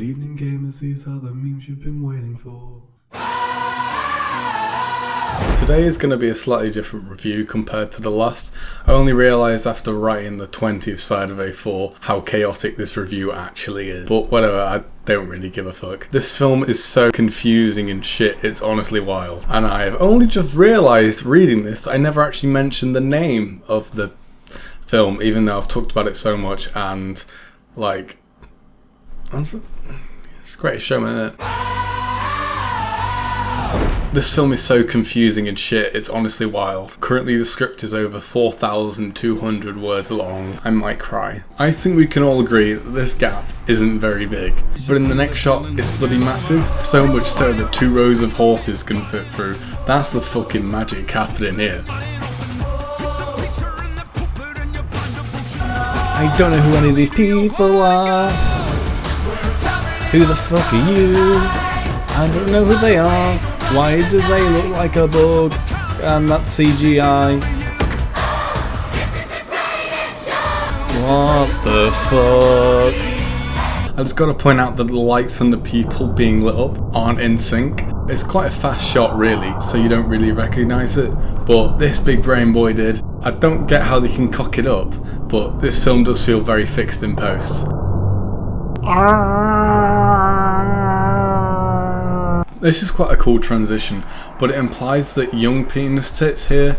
evening gamers, these are the memes you've been waiting for. Today is going to be a slightly different review compared to the last. I only realised after writing the 20th side of A4 how chaotic this review actually is. But whatever, I don't really give a fuck. This film is so confusing and shit, it's honestly wild. And I've only just realised reading this, I never actually mentioned the name of the film, even though I've talked about it so much, and like, it's great Showman, isn't it? This film is so confusing and shit, it's honestly wild. Currently the script is over 4,200 words long. I might cry. I think we can all agree that this gap isn't very big. But in the next shot, it's bloody massive. So much so that 2 rows of horses can fit through. That's the fucking magic happening here. I don't know who any of these people are. Who the fuck are you? I don't know who they are. Why do they look like a bug? And that's CGI. What the fuck? I just gotta point out that the lights and the people being lit up aren't in sync. It's quite a fast shot really, so you don't really recognise it. But this big brain boy did. I don't get how they can cock it up, but this film does feel very fixed in post. This is quite a cool transition, but it implies that young Penis Tits here,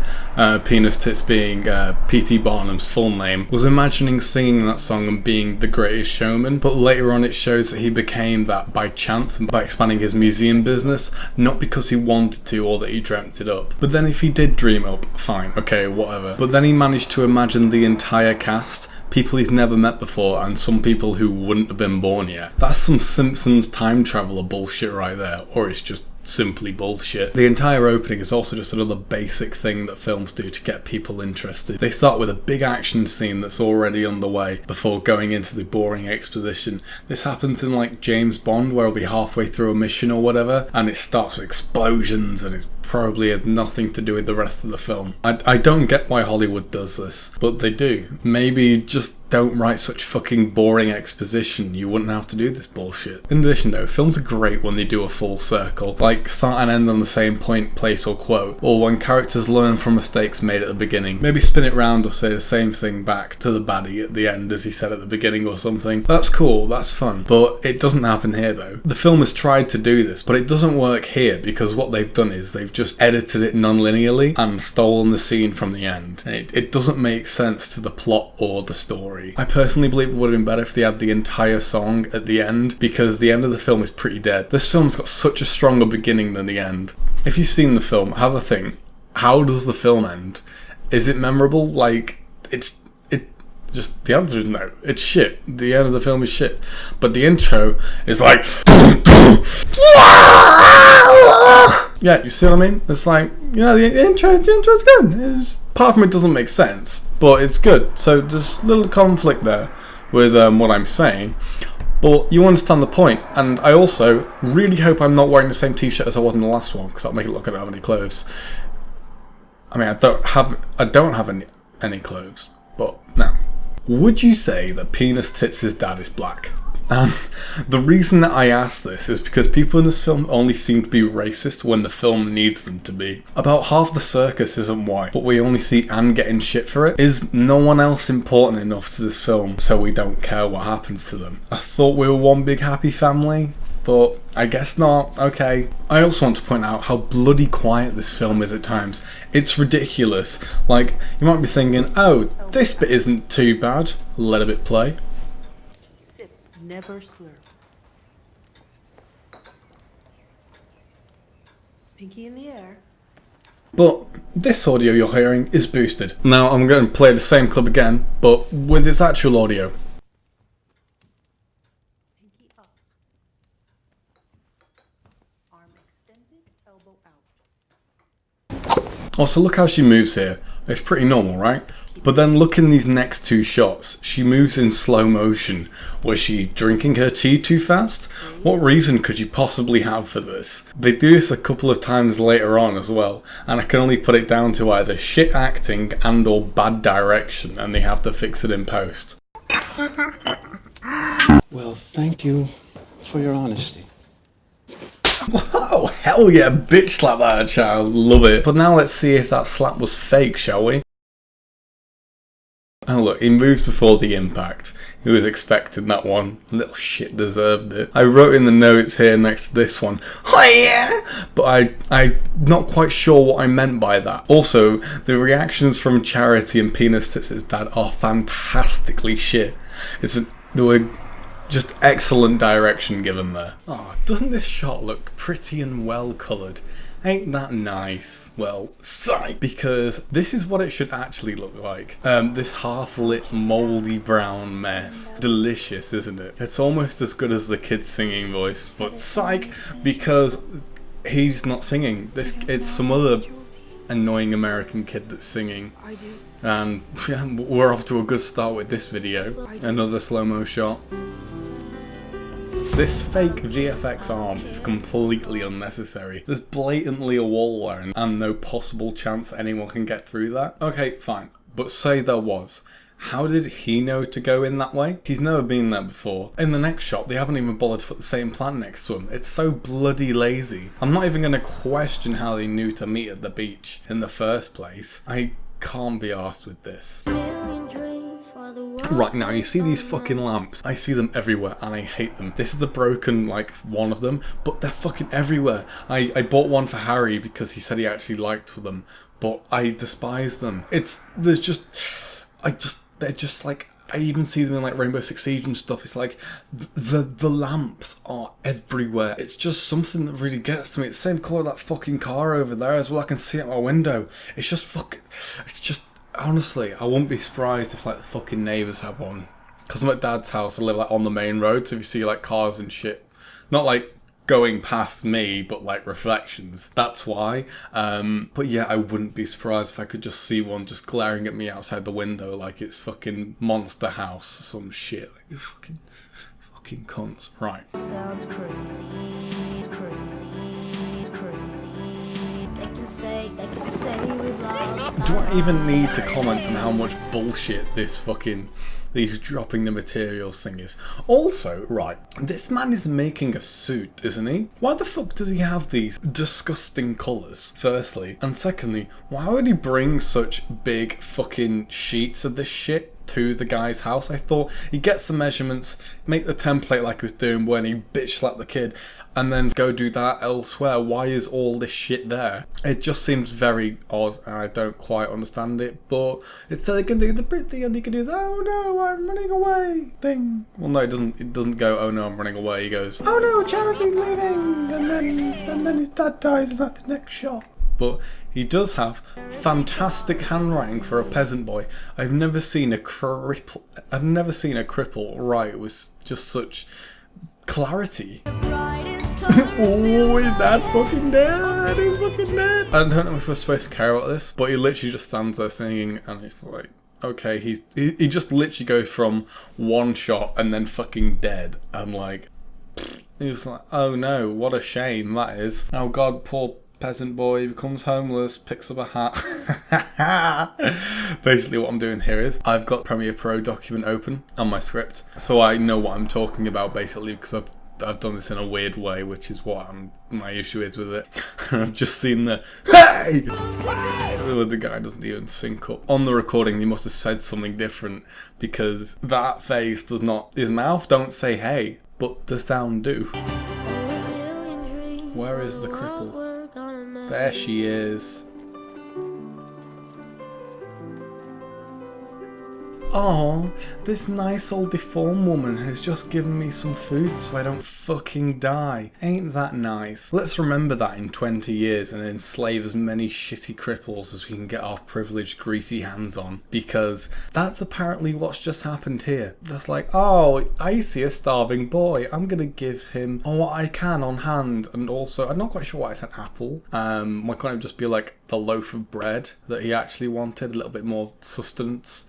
Penis Tits being P.T. Barnum's full name, was imagining singing that song and being the greatest showman, but later on it shows that he became that by chance and by expanding his museum business, not because he wanted to or that he dreamt it up. But then if he did dream up, fine, okay, whatever. But then he managed to imagine the entire cast, people he's never met before, and some people who wouldn't have been born yet. That's some Simpsons time traveler bullshit right there, or it's just simply bullshit. The entire opening is also just another basic thing that films do to get people interested. They start with a big action scene that's already underway before going into the boring exposition. This happens in like James Bond, where he'll be halfway through a mission or whatever, and it starts with explosions and it's probably had nothing to do with the rest of the film. I don't get why Hollywood does this, but they do. Maybe just don't write such fucking boring exposition, you wouldn't have to do this bullshit. In addition though, films are great when they do a full circle, like start and end on the same point, place or quote, or when characters learn from mistakes made at the beginning. Maybe spin it round or say the same thing back to the baddie at the end as he said at the beginning or something. That's cool, that's fun, but it doesn't happen here though. The film has tried to do this, but it doesn't work here because what they've done is they've just edited it non-linearly and stolen the scene from the end. It doesn't make sense to the plot or the story. I personally believe it would have been better if they had the entire song at the end, because the end of the film is pretty dead. This film's got such a stronger beginning than the end. If you've seen the film, have a think. How does the film end? Is it memorable? Like, just the answer is no. It's shit. The end of the film is shit. But the intro is like yeah, you see what I mean? It's like, you know, the intro's good. Apart from it doesn't make sense, but it's good. So there's a little conflict there with what I'm saying, but you understand the point. And I also really hope I'm not wearing the same t-shirt as I was in the last one, because that'll make it look like I don't have any clothes. I mean, I don't have any clothes, but no. Would you say that Penis Tits' dad is black? And the reason that I ask this is because people in this film only seem to be racist when the film needs them to be. About half the circus isn't white, but we only see Anne getting shit for it. Is no one else important enough to this film so we don't care what happens to them? I thought we were one big happy family, but I guess not. Okay. I also want to point out how bloody quiet this film is at times. It's ridiculous. Like, you might be thinking, oh, this bit isn't too bad. Let a bit play. Never slurp. Pinky in the air. But this audio you're hearing is boosted. Now I'm going to play the same clip again, but with its actual audio. Pinky up. Arm extended, elbow out. Also, look how she moves here. It's pretty normal, right? But then look in these next 2 shots. She moves in slow motion. Was she drinking her tea too fast? What reason could you possibly have for this? They do this a couple of times later on as well, and I can only put it down to either shit acting and or bad direction, and they have to fix it in post. Well, thank you for your honesty. Oh, hell yeah, bitch slap that child, love it. But now let's see if that slap was fake, shall we? Oh look, he moves before the impact. He was expecting that one. Little shit deserved it. I wrote in the notes here next to this one, oh yeah! But I'm not quite sure what I meant by that. Also, the reactions from Charity and Penis Tits' dad are fantastically shit. There were just excellent direction given there. Oh, doesn't this shot look pretty and well coloured? Ain't that nice? Well, psych! Because this is what it should actually look like. This half-lit, mouldy brown mess. Delicious, isn't it? It's almost as good as the kid's singing voice. But psych! Because he's not singing. It's some other annoying American kid that's singing. And yeah, we're off to a good start with this video. Another slow-mo shot. This fake VFX arm is completely unnecessary. There's blatantly a wall there and no possible chance that anyone can get through that. Okay, fine. But say there was. How did he know to go in that way? He's never been there before. In the next shot, they haven't even bothered to put the same plant next to him. It's so bloody lazy. I'm not even going to question how they knew to meet at the beach in the first place. I can't be arsed with this. Right, now you see these fucking lamps. I see them everywhere and I hate them. This is the broken, like, one of them, but they're fucking everywhere. I bought one for Harry because he said he actually liked them, but I despise them. They're just like, I even see them in like Rainbow Six Siege and stuff. It's like, the lamps are everywhere. It's just something that really gets to me. It's the same colour of that fucking car over there as well. I can see it out my window. It's just, honestly, I wouldn't be surprised if like the fucking neighbours have one. Because I'm at Dad's house, I live like on the main road, so if you see like cars and shit, not like going past me, but like reflections, that's why. But yeah, I wouldn't be surprised if I could just see one just glaring at me outside the window like it's fucking Monster House or some shit. Like, you fucking cunts. Right. Sounds crazy, it's crazy, it's crazy. They can say we've lost. Do I even need to comment on how much bullshit these dropping the materials thing is? Also, right, this man is making a suit, isn't he? Why the fuck does he have these disgusting colours, firstly? And secondly, why would he bring such big fucking sheets of this shit to the guy's house? I thought he gets the measurements, make the template like he was doing when he bitch slapped the kid, and then go do that elsewhere. Why is all this shit there? It just seems very odd and I don't quite understand it, but it's so they can do the pretty and he can do the oh no I'm running away thing. Well no, it doesn't go oh no I'm running away. He goes oh no Charity's leaving, and then his dad dies in the next shot. But he does have fantastic handwriting for a peasant boy. I've never seen a cripple write with just such clarity. Oh, is that fucking dead? He's fucking dead. I don't know if we're supposed to care about this, but he literally just stands there singing, and it's like, okay, he just literally goes from one shot and then fucking dead, and like, he's like, oh no, what a shame that is. Oh god, poor peasant boy becomes homeless, picks up a hat. Basically what I'm doing here is I've got Premiere Pro document open on my script, so I know what I'm talking about basically, because I've done this in a weird way, which is what my issue is with it. I've just seen the hey! The guy doesn't even sync up. On the recording, he must have said something different, because that face does not, his mouth don't say hey, but the sound do. Where is the cripple? There she is. Oh, this nice old deformed woman has just given me some food so I don't fucking die. Ain't that nice? Let's remember that in 20 years and enslave as many shitty cripples as we can get our privileged greasy hands on. Because that's apparently what's just happened here. That's like, oh, I see a starving boy. I'm gonna give him what I can on hand. And also, I'm not quite sure why it's an apple. Why can't it just be like the loaf of bread that he actually wanted? A little bit more sustenance.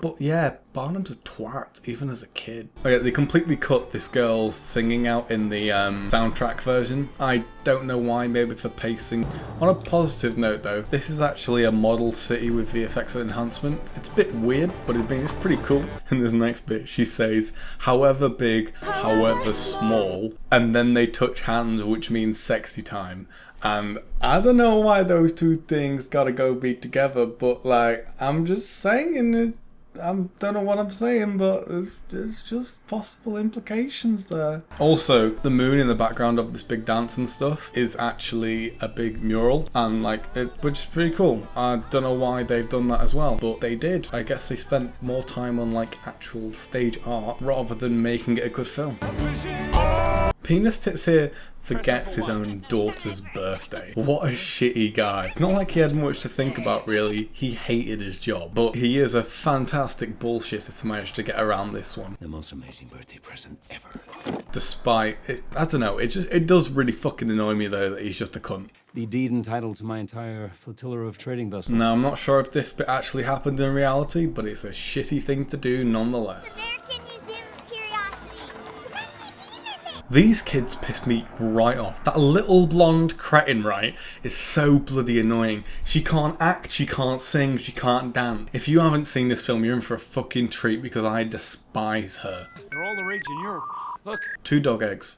But yeah, Barnum's a twat, even as a kid. Okay, they completely cut this girl singing out in the soundtrack version. I don't know why, maybe for pacing. On a positive note though, this is actually a model city with VFX enhancement. It's a bit weird, but it's pretty cool. In this next bit, she says, however big, however small, and then they touch hands, which means sexy time. And I don't know why those two things gotta go be together, but like, I'm just saying it. I don't know what I'm saying, but there's just possible implications there. Also, the moon in the background of this big dance and stuff is actually a big mural, and which is pretty cool. I don't know why they've done that as well, but they did. I guess they spent more time on like actual stage art rather than making it a good film. Penis Tits here forgets his own daughter's birthday. What a shitty guy. It's not like he had much to think about really, he hated his job, but he is a fantastic bullshitter to manage to get around this one. The most amazing birthday present ever. Despite it, I don't know, it does really fucking annoy me though that he's just a cunt. The deed entitled to my entire flotilla of trading vessels. Now, I'm not sure if this bit actually happened in reality, but it's a shitty thing to do nonetheless. American Museum of Curiosities. Let me see this. These kids piss me right off. That little blonde cretin, right, is so bloody annoying. She can't act, she can't sing, she can't dance. If you haven't seen this film, you're in for a fucking treat because I despise her. They're all the rage in Europe. Look. 2 dog eggs.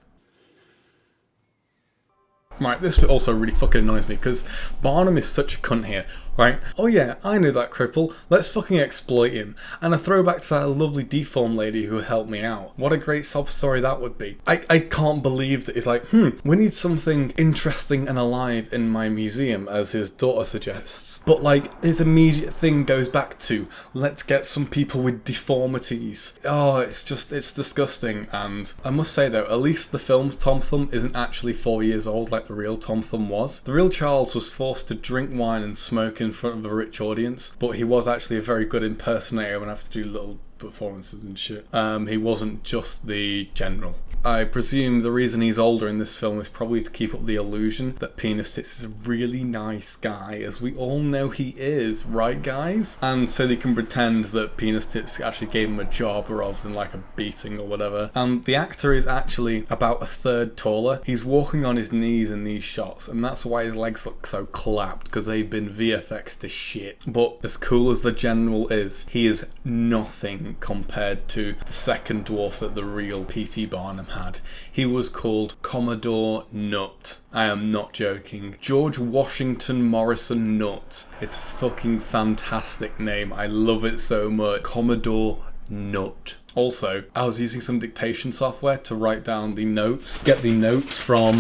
Right, this bit also really fucking annoys me because Barnum is such a cunt here, right? Oh yeah, I know that cripple, let's fucking exploit him. And a throwback to that lovely deformed lady who helped me out. What a great sob story that would be. I can't believe that it's like, we need something interesting and alive in my museum, as his daughter suggests. But like, his immediate thing goes back to, let's get some people with deformities. Oh, it's disgusting. And I must say though, at least the film's Tom Thumb isn't actually 4 years old like the real Tom Thumb was. The real Charles was forced to drink wine and smoke in front of a rich audience, but he was actually a very good impersonator and have to do little performances and shit. He wasn't just the general. I presume the reason he's older in this film is probably to keep up the illusion that Penis Tits is a really nice guy, as we all know he is, right guys? And so they can pretend that Penis Tits actually gave him a job rather than like a beating or whatever. And the actor is actually about a third taller. He's walking on his knees in these shots, and that's why his legs look so clapped, because they've been VFX to shit. But as cool as the general is, he is nothing compared to the second dwarf that the real P.T. Barnum had. He was called Commodore Nut. I am not joking. George Washington Morrison Nut. It's a fucking fantastic name. I love it so much. Commodore Nut. Also, I was using some dictation software to write down the notes. Get the notes from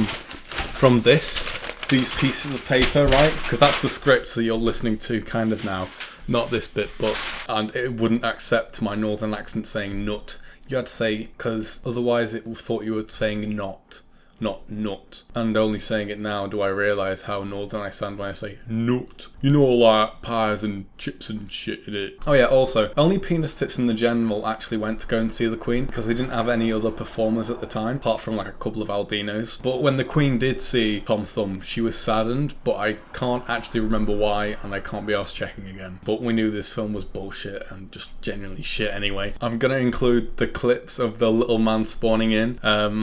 these pieces of paper, right? Because that's the script that you're listening to kind of now. Not this bit, and it wouldn't accept my northern accent saying nut. You had to say, because otherwise it thought you were saying not nut. And only saying it now do I realise how northern I sound when I say nut. You know, like pies and chips and shit in it. Oh yeah, also, only Penis Tits and the General actually went to go and see the Queen because they didn't have any other performers at the time, apart from like a couple of albinos. But when the Queen did see Tom Thumb, she was saddened, but I can't actually remember why, and I can't be asked checking again. But we knew this film was bullshit and just genuinely shit anyway. I'm gonna include the clips of the little man spawning in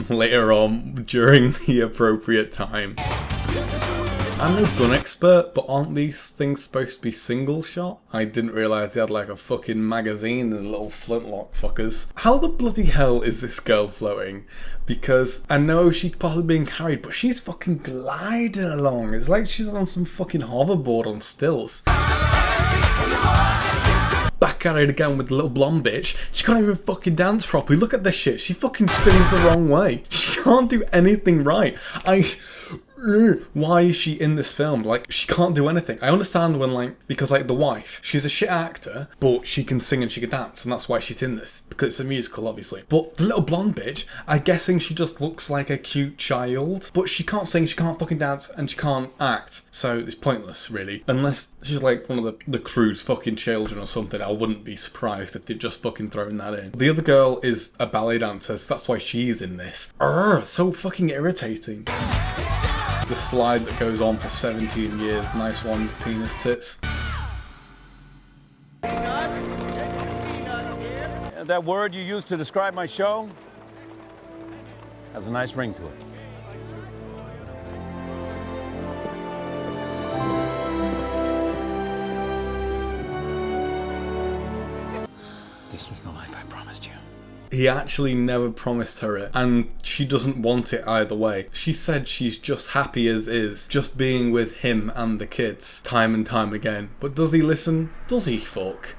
later on during the appropriate time. I'm no gun expert, but aren't these things supposed to be single shot? I didn't realise they had like a fucking magazine and little flintlock fuckers. How the bloody hell is this girl floating? Because I know she's probably being carried, but she's fucking gliding along. It's like she's on some fucking hoverboard on stilts. Back at it again with the little blonde bitch. She can't even fucking dance properly. Look at this shit. She fucking spins the wrong way. She can't do anything right. Why is she in this film? Like, she can't do anything. I understand when, like, because, like, the wife, she's a shit actor, but she can sing and she can dance, and that's why she's in this, because it's a musical, obviously. But the little blonde bitch, I'm guessing she just looks like a cute child, but she can't sing, she can't fucking dance, and she can't act. So it's pointless, really. Unless she's, like, one of the crew's fucking children or something, I wouldn't be surprised if they'd just fucking thrown that in. The other girl is a ballet dancer, so that's why she's in this. So fucking irritating. The slide that goes on for 17 years. Nice one, Penis Tits. that word you used to describe my show has a nice ring to it. This is the life I promised you. He actually never promised her it, and she doesn't want it either way. She said she's just happy as is, just being with him and the kids, time and time again. But does he listen? Does he, fuck?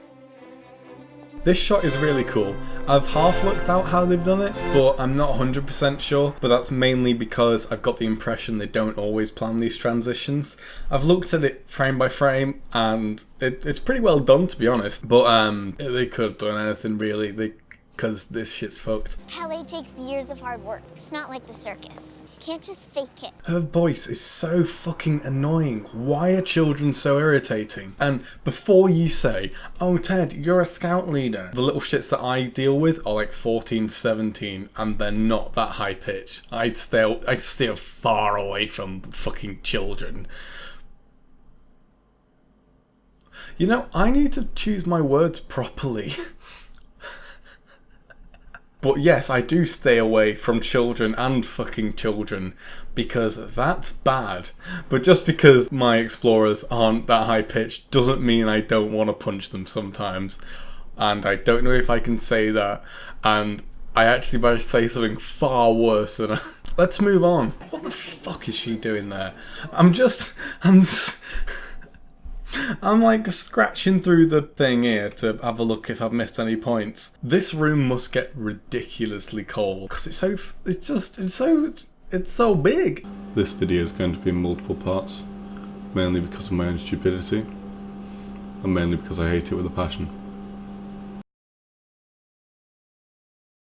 This shot is really cool. I've half looked out how they've done it, but I'm not 100% sure. But that's mainly because I've got the impression they don't always plan these transitions. I've looked at it frame by frame, and it's pretty well done, to be honest. But they could have done anything really, because this shit's fucked. Ballet takes years of hard work. It's not like the circus. Can't just fake it. Her voice is so fucking annoying. Why are children so irritating? And before you say, oh Ted, you're a scout leader, the little shits that I deal with are like 14, 17, and they're not that high pitch. I'd steer far away from fucking children. You know, I need to choose my words properly. But yes, I do stay away from children and fucking children, because that's bad. But just because my explorers aren't that high pitched doesn't mean I don't want to punch them sometimes. And I don't know if I can say that. And I actually managed to say something far worse than Let's move on. What the fuck is she doing there? I'm like scratching through the thing here to have a look if I've missed any points. This room must get ridiculously cold because it's so big. This video is going to be in multiple parts, mainly because of my own stupidity, and mainly because I hate it with a passion.